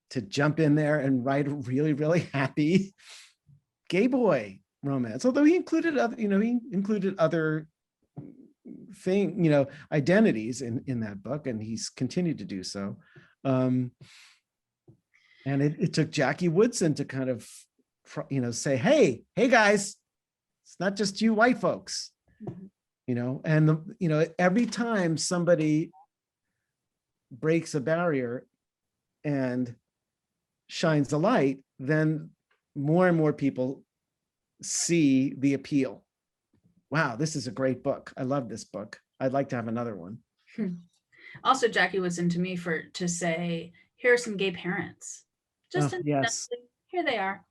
to jump in there and write a really, really happy gay boy romance. Although he included other, you know, he included other you know, identities in that book, and he's continued to do so. And it took Jackie Woodson to kind of, you know, say, hey guys, it's not just you white folks, you know. And you know, every time somebody breaks a barrier and shines a light, then more and more people see the appeal. wow, this is a great book. I love this book. I'd like to have another one. Also, Jackie Woodson to me to say, here are some gay parents. Just Oh, yes. incidentally, here they are.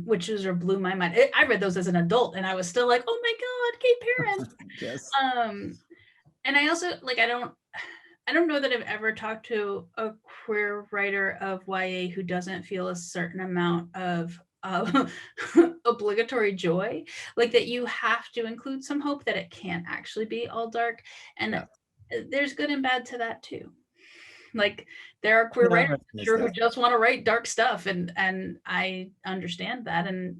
Which blew my mind. I read those as an adult and I was still like, oh my God, gay parents. Yes. And I also like, I don't know that I've ever talked to a queer writer of YA who doesn't feel a certain amount of obligatory joy, like that you have to include some hope that it can't actually be all dark. And Yeah. there's good and bad to that too. Like there are queer Yeah, I writers recognize sure who that. just want to write dark stuff, and I understand that, and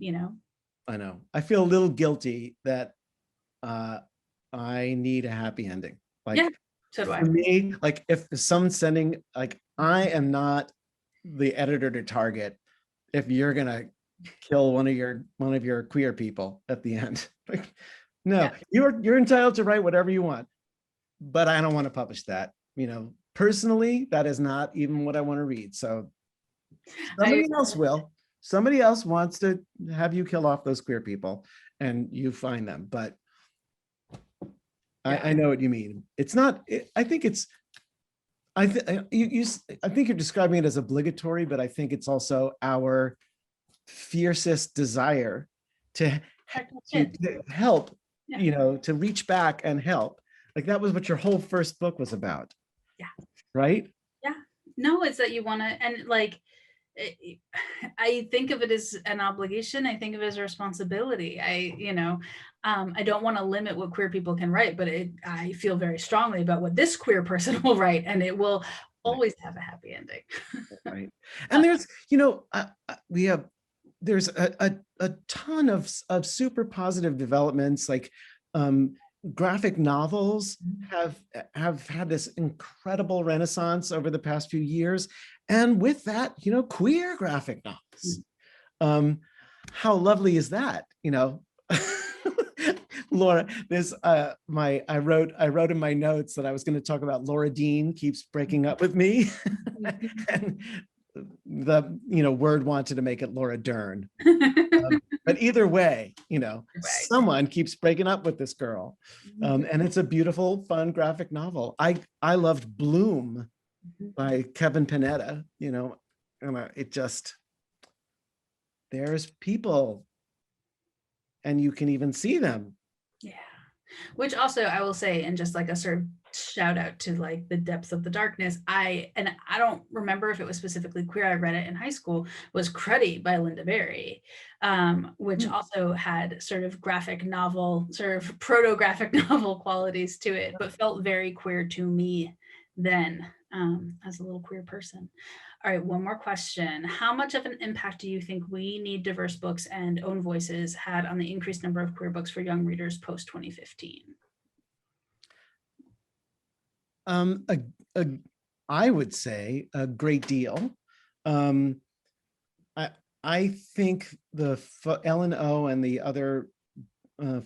I know. I feel a little guilty that I need a happy ending. Like, yeah, so do I. for me, like if someone's sending, like, I am not the editor to target if you're gonna kill one of your queer people at the end. Like, no, Yeah. you're entitled to write whatever you want, but I don't want to publish that. Personally, that is not even what I want to read. So somebody else will. Somebody else wants to have you kill off those queer people and you find them. But I know what you mean. It's not, I think it's, I think you're describing it as obligatory, but I think it's also our fiercest desire to help, Yeah. to reach back and help. Like that was what your whole first book was about. Yeah. Right? Yeah. No, it's that you want to, and like, I think of it as an obligation. I think of it as a responsibility. I don't want to limit what queer people can write, but I feel very strongly about what this queer person will write, and it will always have a happy ending. Right. And there's, there's a ton of super positive developments, like graphic novels have had this incredible renaissance over the past few years. And with that, queer graphic novels. How lovely is that? Laura, I wrote in my notes that I was going to talk about Laura Dean keeps breaking up with me. And the word wanted to make it Laura Dern. But either way, someone keeps breaking up with this girl. And it's a beautiful, fun graphic novel. I loved Bloom by Kevin Panetta, and it just, there's people and you can even see them. Yeah. Which also I will say, and just like a sort of shout out to like the depths of the darkness, I don't remember if it was specifically queer, I read it in high school, was Cruddy by Linda Berry, which also had sort of graphic novel, sort of proto-graphic novel qualities to it, but felt very queer to me then, as a little queer person. All right, one more question. How much of an impact do you think We Need Diverse Books and Own Voices had on the increased number of queer books for young readers post 2015? I would say a great deal. I think the Ellen O and the other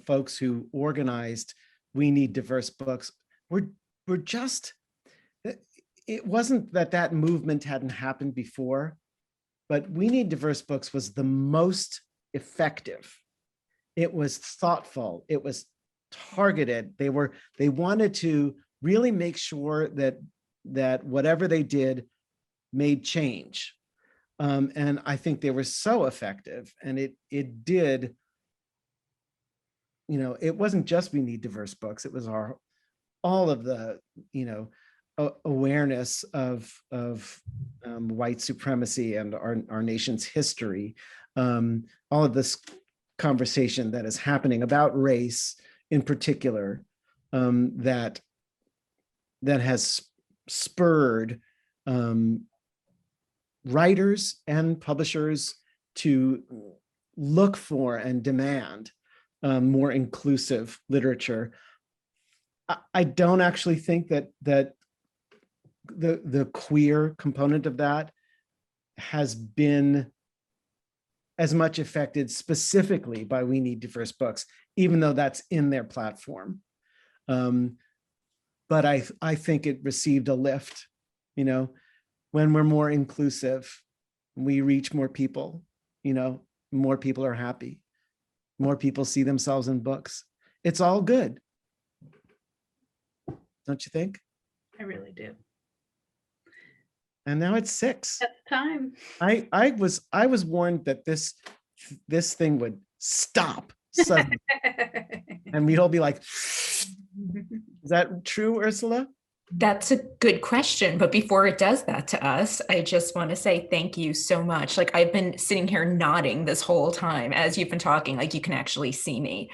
folks who organized We Need Diverse Books were just, it wasn't that movement hadn't happened before, but We Need Diverse Books was the most effective. It was thoughtful. It was targeted. They wanted to really make sure that whatever they did made change. And I think they were so effective, and it did, it wasn't just We Need Diverse Books. It was all of the, awareness of white supremacy and our nation's history. All of this conversation that is happening about race in particular, that has spurred writers and publishers to look for and demand more inclusive literature. I don't actually think that the queer component of that has been as much affected specifically by We Need Diverse Books, even though that's in their platform. But I think it received a lift. When we're more inclusive, we reach more people, more people are happy. More people see themselves in books. it's all good. Don't you think? I really do. And now it's 6. That's time. I was warned that this thing would stop suddenly, and we'd all be like, is that true, Ursula? That's a good question. But before it does that to us, I just want to say thank you so much. Like, I've been sitting here nodding this whole time as you've been talking, like you can actually see me.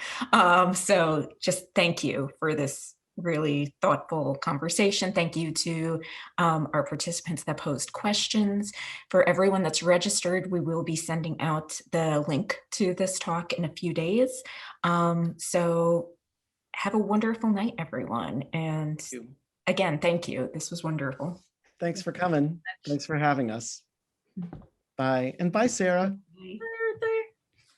So just thank you for this really thoughtful conversation. Thank you to our participants that posed questions. For everyone that's registered, we will be sending out the link to this talk in a few days. So have a wonderful night, everyone. And again, thank you. This was wonderful. Thanks for coming. Thanks for having us. Bye. And bye, Sarah. Bye.